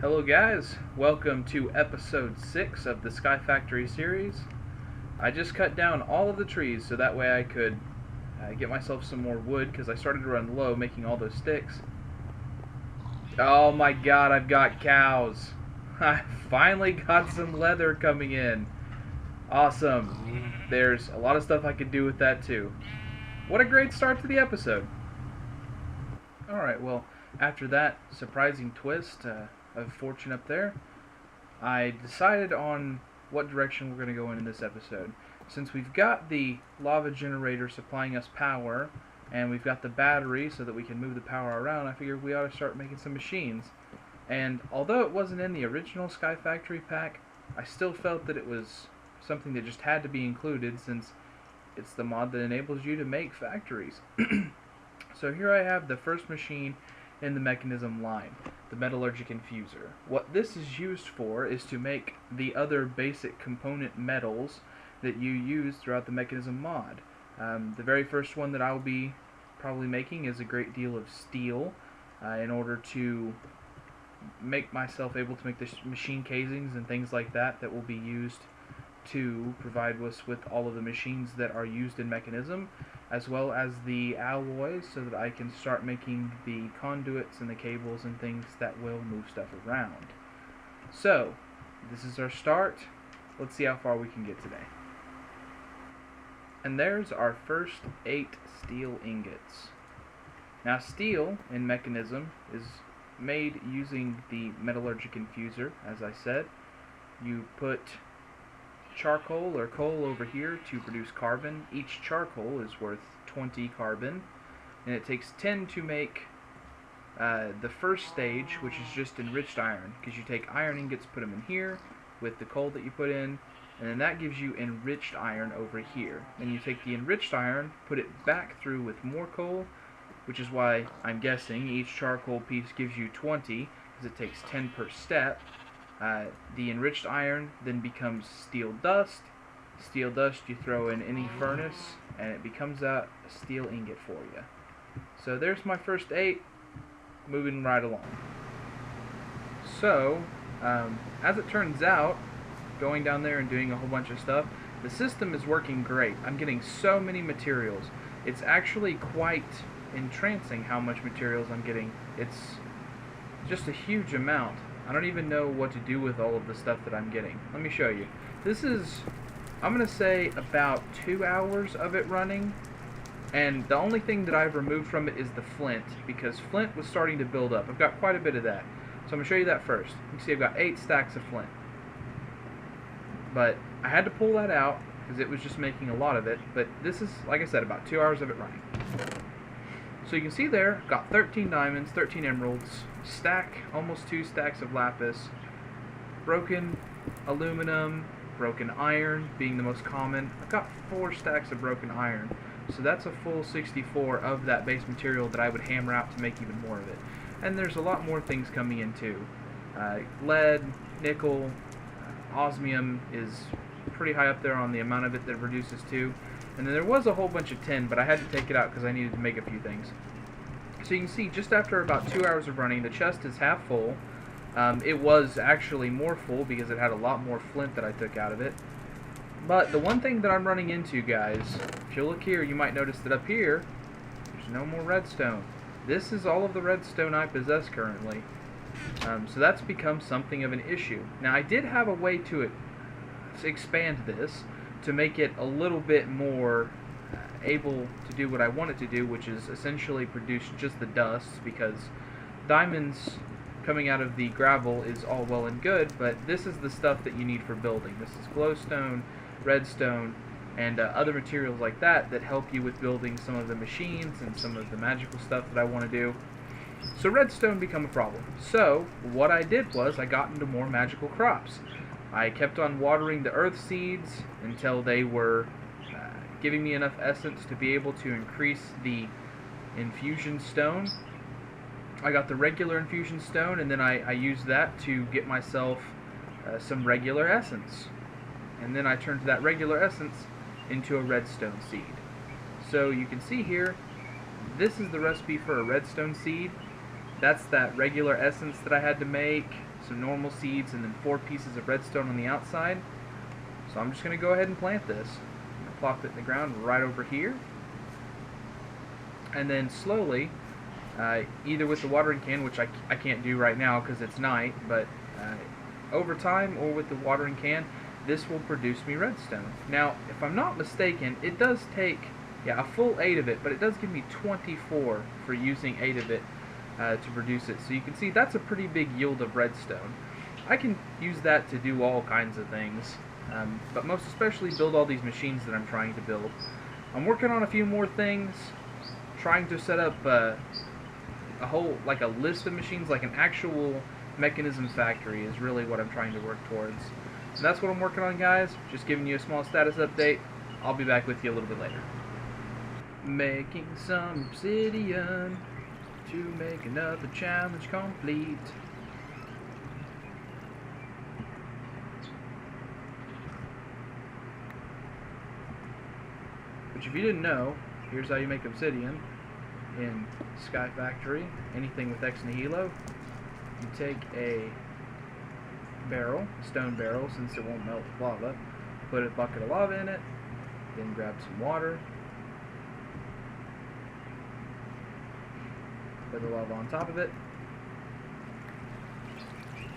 Hello guys, welcome to episode 6 of the Sky Factory series. I just cut down all of the trees so that way I could get myself some more wood because I started to run low making all those sticks. Oh my god, I've got cows. I finally got some leather coming in. Awesome. There's a lot of stuff I could do with that too. What a great start to the episode. Alright, well, after that surprising twist of fortune up there, I decided on what direction we're going to go in this episode. Since we've got the lava generator supplying us power, and we've got the battery so that we can move the power around, I figured we ought to start making some machines. And although it wasn't in the original Sky Factory pack, I still felt that it was something that just had to be included since it's the mod that enables you to make factories. So here I have the first machine in the mechanism line, the metallurgic infuser. What this is used for is to make the other basic component metals that you use throughout the mechanism mod. The very first one that I'll be probably making is a great deal of steel in order to make myself able to make the machine casings and things like that that will be used to provide us with all of the machines that are used in mechanism, as well as the alloys so that I can start making the conduits and the cables and things that will move stuff around. So, this is our start. Let's see how far we can get today. And there's our first 8 steel ingots. Now steel in mechanism is made using the metallurgic infuser, as I said. You put charcoal or coal over here to produce carbon. Each charcoal is worth 20 carbon, and it takes 10 to make the first stage, which is just enriched iron, because you take iron ingots, put them in here with the coal that you put in, and then that gives you enriched iron over here. Then you take the enriched iron, put it back through with more coal, which is why I'm guessing each charcoal piece gives you 20, because it takes 10 per step. The enriched iron then becomes steel dust. Steel dust you throw in any furnace, and it becomes a steel ingot for you. So there's my first 8, moving right along. So, as it turns out, going down there and doing a whole bunch of stuff, the system is working great. I'm getting so many materials. It's actually quite entrancing how much materials I'm getting. It's just a huge amount. I don't even know what to do with all of the stuff that I'm getting. Let me show you. This is, I'm going to say, about 2 hours of it running. And the only thing that I've removed from it is the flint, because flint was starting to build up. I've got quite a bit of that. So I'm going to show you that first. You can see I've got 8 stacks of flint. But I had to pull that out because it was just making a lot of it. But this is, like I said, about 2 hours of it running. So you can see there, got 13 diamonds, 13 emeralds, almost 2 stacks of lapis, broken aluminum, broken iron being the most common. I've got 4 stacks of broken iron, so that's a full 64 of that base material that I would hammer out to make even more of it. And there's a lot more things coming in too. Lead, nickel, osmium is pretty high up there on the amount of it that it reduces to. And then there was a whole bunch of tin, but I had to take it out because I needed to make a few things. So you can see just after about 2 hours of running, the chest is half full. It was actually more full because it had a lot more flint that I took out of it. But the one thing that I'm running into, guys, if you look here, you might notice that up here, there's no more redstone. This is all of the redstone I possess currently. So that's become something of an issue. Now I did have a way to expand this to make it a little bit more able to do what I want it to do, which is essentially produce just the dust, because diamonds coming out of the gravel is all well and good, but this is the stuff that you need for building. This is glowstone, redstone, and other materials like that that help you with building some of the machines and some of the magical stuff that I want to do. So redstone become a problem. So what I did was I got into more magical crops. I kept on watering the earth seeds until they were giving me enough essence to be able to increase the infusion stone. I got the regular infusion stone, and then I used that to get myself some regular essence. And then I turned that regular essence into a redstone seed. So you can see here, this is the recipe for a redstone seed. That's that regular essence that I had to make. some normal seeds, and then 4 pieces of redstone on the outside. So I'm just going to go ahead and plant this. I'm going to plop it in the ground right over here. And then slowly, either with the watering can, which I can't do right now because it's night, but over time, or with the watering can, this will produce me redstone. Now, if I'm not mistaken, it does take, a full 8 of it, but it does give me 24 for using 8 of it to produce it. So you can see that's a pretty big yield of redstone. I can use that to do all kinds of things, but most especially build all these machines that I'm trying to build. I'm working on a few more things, trying to set up a whole, like a list of machines, like an actual mechanism factory is really what I'm trying to work towards. And that's what I'm working on, guys. Just giving you a small status update. I'll be back with you a little bit later. Making some obsidian to make another challenge complete. Which, if you didn't know, here's how you make obsidian in Sky Factory. Anything with Ex Nihilo. You take a barrel, a stone barrel, since it won't melt with lava, put a bucket of lava in it, then grab some water, put the lava on top of it,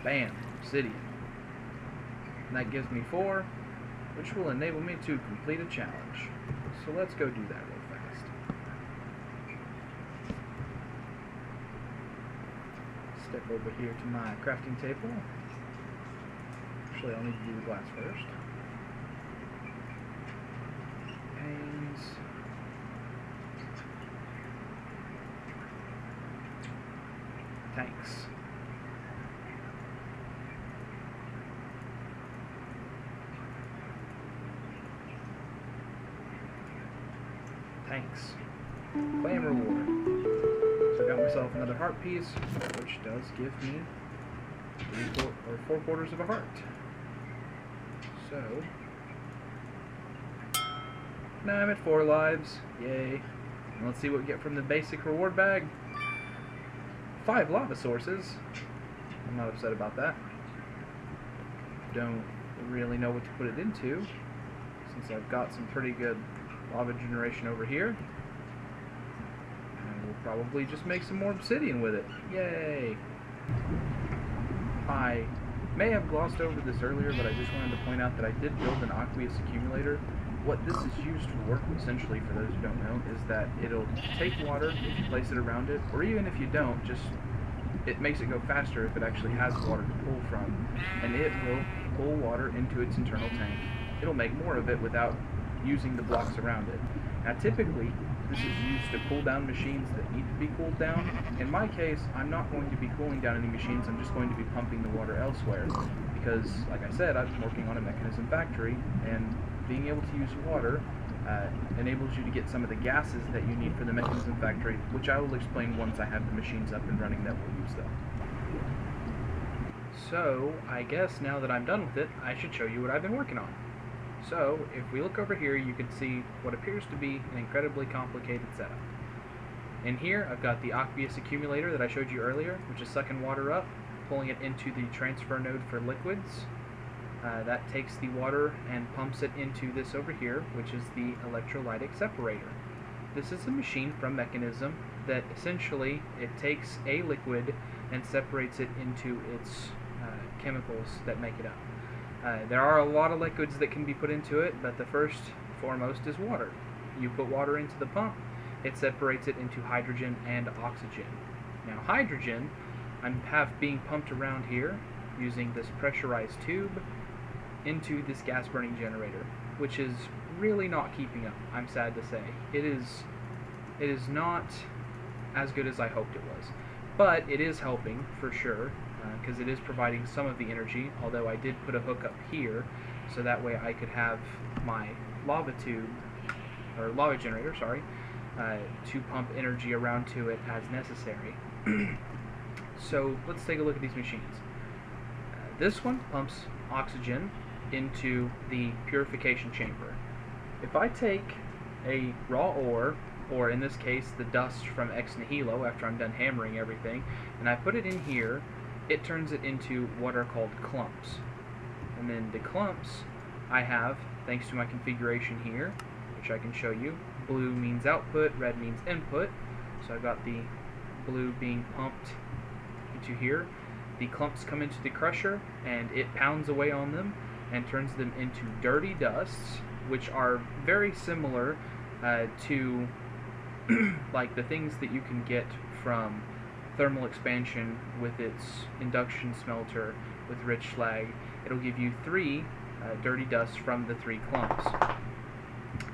bam, obsidian. And that gives me 4, which will enable me to complete a challenge. So let's go do that real fast. Step over here to my crafting table. Actually, I'll need to do the glass first. Panes. Tanks. Tanks. Claim reward. So I got myself another heart piece, which does give me 4/4 of a heart. So now I'm at 4 lives. Yay. And let's see what we get from the basic reward bag. 5 lava sources. I'm not upset about that. Don't really know what to put it into, since I've got some pretty good lava generation over here. And we'll probably just make some more obsidian with it. Yay! I may have glossed over this earlier, but I just wanted to point out that I did build an aqueous accumulator. What this is used for, essentially, for those who don't know, is that it'll take water if you place it around it, or even if you don't, just it makes it go faster if it actually has water to pull from, and it will pull water into its internal tank. It'll make more of it without using the blocks around it. Now, typically, this is used to cool down machines that need to be cooled down. In my case, I'm not going to be cooling down any machines, I'm just going to be pumping the water elsewhere, because, like I said, I'm working on a mechanism factory, and being able to use water enables you to get some of the gases that you need for the mechanism factory, which I will explain once I have the machines up and running that will use them. So, I guess now that I'm done with it, I should show you what I've been working on. So, if we look over here, you can see what appears to be an incredibly complicated setup. In here, I've got the aqueous accumulator that I showed you earlier, which is sucking water up, pulling it into the transfer node for liquids. That takes the water and pumps it into this over here, which is the electrolytic separator. This is a machine from Mechanism that essentially it takes a liquid and separates it into its chemicals that make it up. There are a lot of liquids that can be put into it, but the first foremost is water. You put water into the pump, it separates it into hydrogen and oxygen. Now hydrogen I have being pumped around here using this pressurized tube into this gas burning generator, which is really not keeping up, I'm sad to say. It is not as good as I hoped it was, but it is helping for sure, because it is providing some of the energy, although I did put a hook up here so that way I could have my lava tube, or lava generator, sorry, to pump energy around to it as necessary. So let's take a look at these machines. This one pumps oxygen into the purification chamber. If I take a raw ore, or in this case the dust from Ex Nihilo after I'm done hammering everything, and I put it in here, it turns it into what are called clumps. And then the clumps I have, thanks to my configuration here, which I can show you. Blue means output, red means input. So I've got the blue being pumped into here. The clumps come into the crusher, and it pounds away on them and turns them into dirty dusts, which are very similar to like the things that you can get from thermal expansion with its induction smelter with rich slag. It'll give you 3 dirty dusts from the 3 clumps.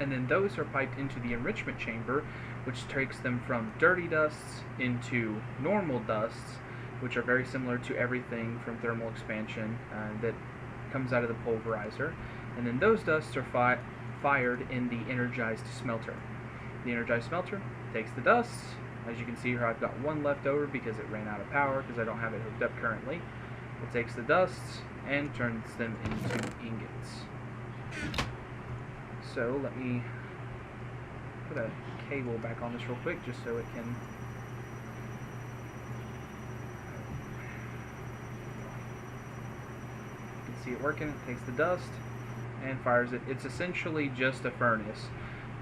And then those are piped into the enrichment chamber, which takes them from dirty dusts into normal dusts, which are very similar to everything from thermal expansion that comes out of the pulverizer. And then those dusts are fired in the energized smelter. The energized smelter takes the dusts. As you can see here, I've got 1 left over because it ran out of power because I don't have it hooked up currently. It takes the dusts and turns them into ingots. So let me put a cable back on this real quick just so it can... You can see it working. It takes the dust and fires it. It's essentially just a furnace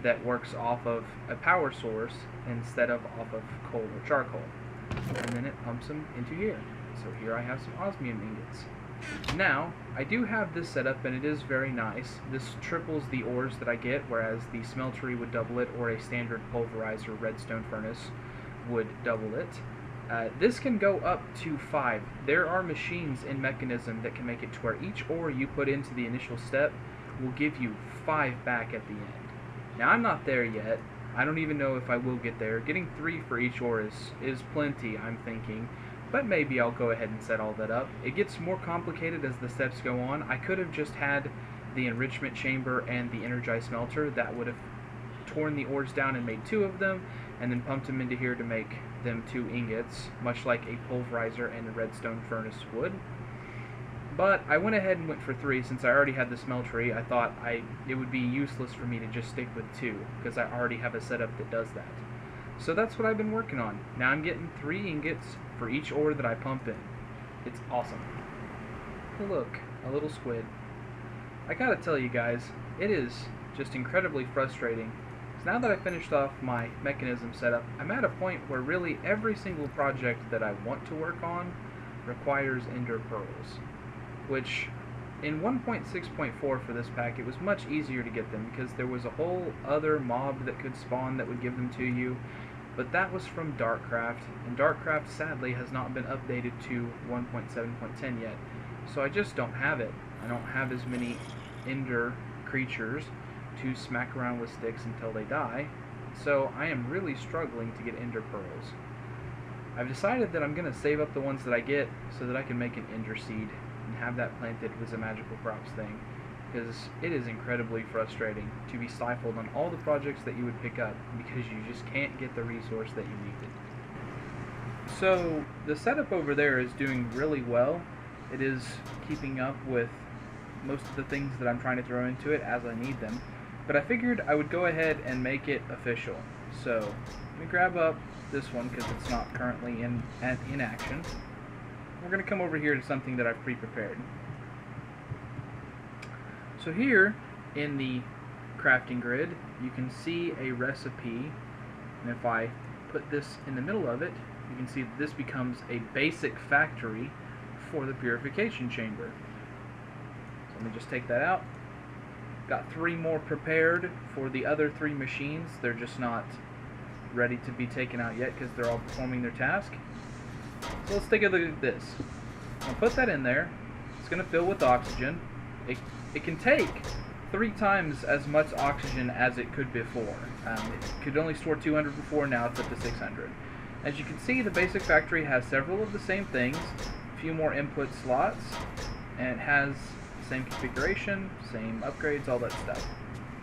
that works off of a power source instead of off of coal or charcoal. And then it pumps them into here. So here I have some osmium ingots. Now, I do have this set up and it is very nice. This triples the ores that I get, whereas the smeltery would double it, or a standard pulverizer redstone furnace would double it. This can go up to 5. There are machines in Mekanism that can make it to where each ore you put into the initial step will give you 5 back at the end. Now, I'm not there yet. I don't even know if I will get there. Getting 3 for each ore is plenty, I'm thinking. But maybe I'll go ahead and set all that up. It gets more complicated as the steps go on. I could have just had the enrichment chamber and the energized smelter. That would have torn the ores down and made 2 of them, and then pumped them into here to make them 2 ingots, much like a pulverizer and a redstone furnace would. But I went ahead and went for 3 since I already had the smeltery. I thought it would be useless for me to just stick with 2 because I already have a setup that does that. So that's what I've been working on. Now I'm getting 3 ingots for each ore that I pump in. It's awesome. Look, a little squid. I gotta tell you guys, it is just incredibly frustrating. So now that I finished off my Mekanism setup, I'm at a point where really every single project that I want to work on requires ender pearls, which in 1.6.4 for this pack it was much easier to get them because there was a whole other mob that could spawn that would give them to you, but that was from Darkcraft, and Darkcraft sadly has not been updated to 1.7.10 yet, so I just don't have it. I don't have as many ender creatures to smack around with sticks until they die, so I am really struggling to get ender pearls. I've decided that I'm going to save up the ones that I get so that I can make an ender seed and have that planted as a magical crops thing, because it is incredibly frustrating to be stifled on all the projects that you would pick up because you just can't get the resource that you needed. So the setup over there is doing really well. It is keeping up with most of the things that I'm trying to throw into it as I need them, but I figured I would go ahead and make it official. So let me grab up this one because it's not currently in action. We're going to come over here to something that I've pre-prepared. So here in the crafting grid you can see a recipe, and if I put this in the middle of it you can see that this becomes a basic factory for the purification chamber. So let me just take that out. Got 3 more prepared for the other 3 machines. They're just not ready to be taken out yet because they're all performing their task. So let's take a look at this. I'll put that in there. It's going to fill with oxygen. It can take 3 times as much oxygen as it could before. It could only store 200 before, now it's up to 600. As you can see, the basic factory has several of the same things, a few more input slots, and it has the same configuration, same upgrades, all that stuff.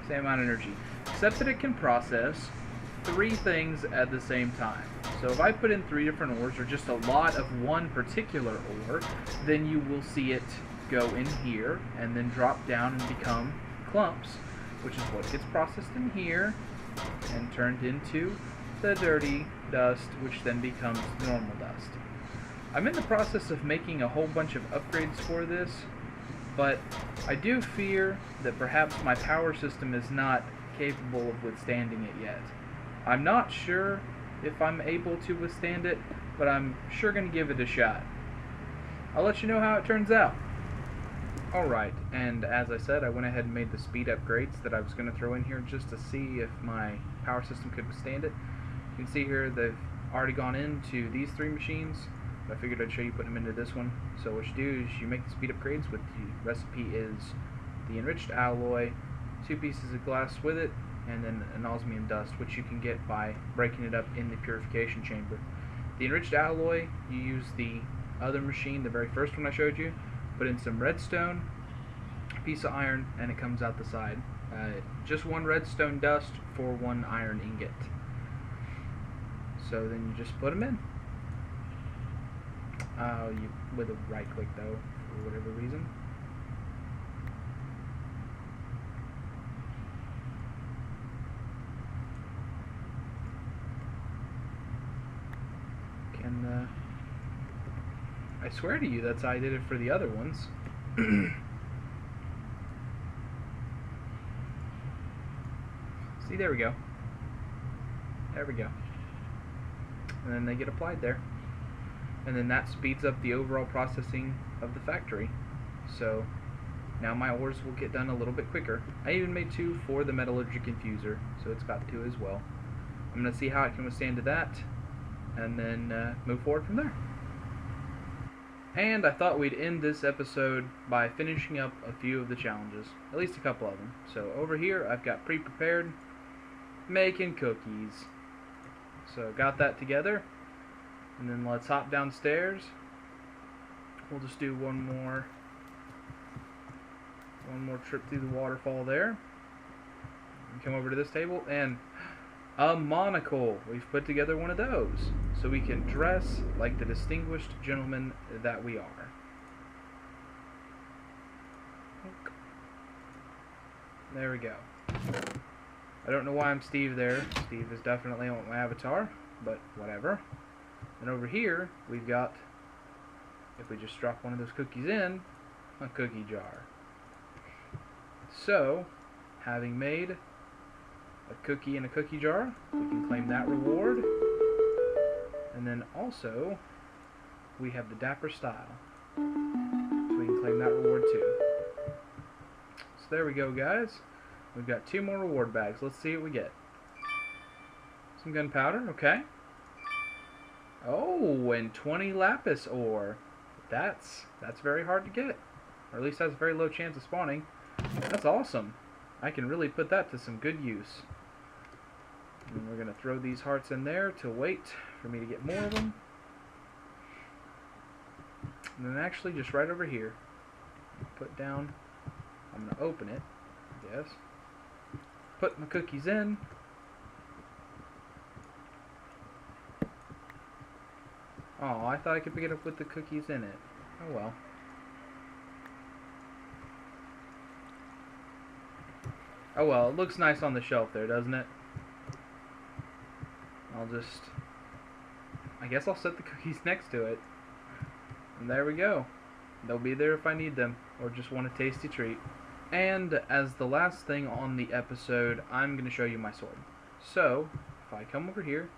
Same amount of energy. Except that it can process 3 things at the same time. So if I put in 3 different ores, or just a lot of one particular ore, then you will see it go in here and then drop down and become clumps, which is what gets processed in here and turned into the dirty dust, which then becomes the normal dust. I'm in the process of making a whole bunch of upgrades for this, but I do fear that perhaps my power system is not capable of withstanding it yet. I'm not sure if I'm able to withstand it, but I'm sure going to give it a shot. I'll let you know how it turns out. Alright, and as I said, I went ahead and made the speed upgrades that I was going to throw in here just to see if my power system could withstand it. You can see here they've already gone into these 3 machines. I figured I'd show you putting them into this one. So what you do is you make the speed upgrades with the recipe is the enriched alloy, 2 pieces of glass with it, and then an osmium dust, which you can get by breaking it up in the purification chamber. The enriched alloy, you use the other machine, the very first one I showed you, put in some redstone, a piece of iron, and it comes out the side. Just 1 redstone dust for 1 iron ingot. So then you just put them in. With a right click though, for whatever reason. I swear to you that's how I did it for the other ones. See, there we go. There we go. And then they get applied there. And then that speeds up the overall processing of the factory. So now my ores will get done a little bit quicker. I even made 2 for the metallurgic infuser, so it's got 2 as well. I'm going to see how it can withstand to that, and then move forward from there. And I thought we'd end this episode by finishing up a few of the challenges, at least a couple of them. So over here I've got pre-prepared, making cookies. So got that together. And then let's hop downstairs. We'll just do one more trip through the waterfall there. And come over to this table, and a monocle. We've put together one of those, so we can dress like the distinguished gentlemen that we are. There we go. I don't know why I'm Steve there. Steve is definitely on my avatar, but whatever. And over here, we've got, if we just drop one of those cookies in, a cookie jar. So, having made a cookie in a cookie jar, we can claim that reward. And then also, we have the Dapper Style, so we can claim that reward too. So there we go, guys. We've got 2 more reward bags. Let's see what we get. Some gunpowder, okay. Oh, and 20 lapis ore. That's very hard to get, or at least has a very low chance of spawning. That's awesome. I can really put that to some good use. And we're going to throw these hearts in there to wait for me to get more of them. And then actually just right over here, put down, I'm going to open it, yes. Put my cookies in. Oh, I thought I could pick it up with the cookies in it. Oh well. Oh well, it looks nice on the shelf there, doesn't it? I guess I'll set the cookies next to it. And there we go. They'll be there if I need them, or just want a tasty treat. And as the last thing on the episode, I'm going to show you my sword. So, if I come over here,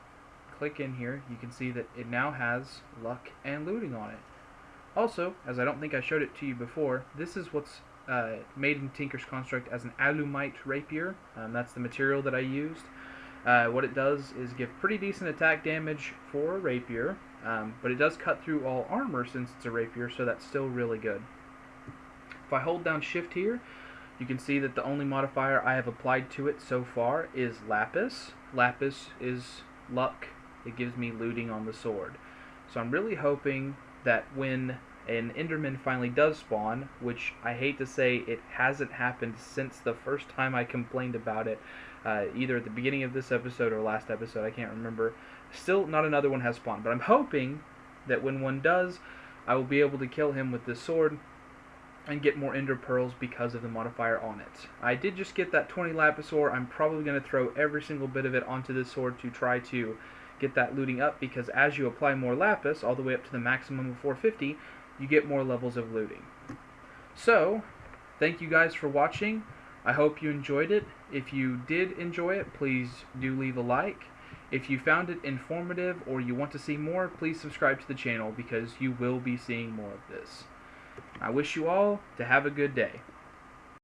click in here, you can see that it now has luck and looting on it. Also, as I don't think I showed it to you before, this is what's made in Tinker's Construct as an alumite rapier. That's the material that I used. What it does is give pretty decent attack damage for a rapier, but it does cut through all armor since it's a rapier, so that's still really good. If I hold down shift here, you can see that the only modifier I have applied to it so far is lapis. Lapis is luck. It gives me looting on the sword. So I'm really hoping that when an Enderman finally does spawn, which I hate to say it hasn't happened since the first time I complained about it, either at the beginning of this episode or last episode, I can't remember. Still not another one has spawned, but I'm hoping that when one does, I will be able to kill him with this sword and get more ender pearls because of the modifier on it. I did just get that 20 lapis ore. I'm probably going to throw every single bit of it onto this sword to try to get that looting up, because as you apply more lapis, all the way up to the maximum of 450, you get more levels of looting. So, thank you guys for watching. I hope you enjoyed it. If you did enjoy it, please do leave a like. If you found it informative or you want to see more, please subscribe to the channel, because you will be seeing more of this. I wish you all to have a good day.